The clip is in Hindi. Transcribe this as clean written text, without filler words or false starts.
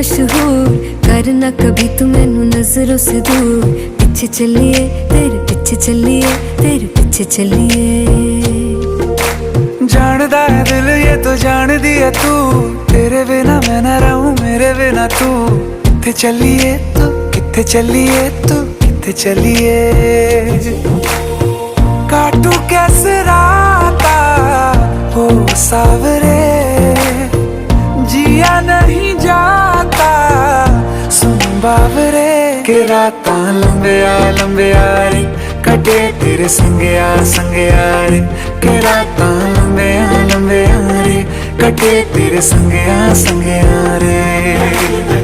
मशहूर, करना कभी तू मैनू नजरों से दूर। पीछे चलिए तेरे पीछे चलिए, तेरे पीछे चलिए। जानदा है दिल ये तो जान दिया तू, तेरे बिना मैं ना रहूं मेरे बिना तू। किथे चलिए तू, किथे चलिए तू, किथे चलिए। काटू कैसे राता हो सावरे, जिया नहीं जाता सुन बावरे। के राता लंबिया लंबिया रे, कटे तेरे संगया संगया रे। के राता लंबिया लंबिया रे, कटे तेरे संगया संगया रे।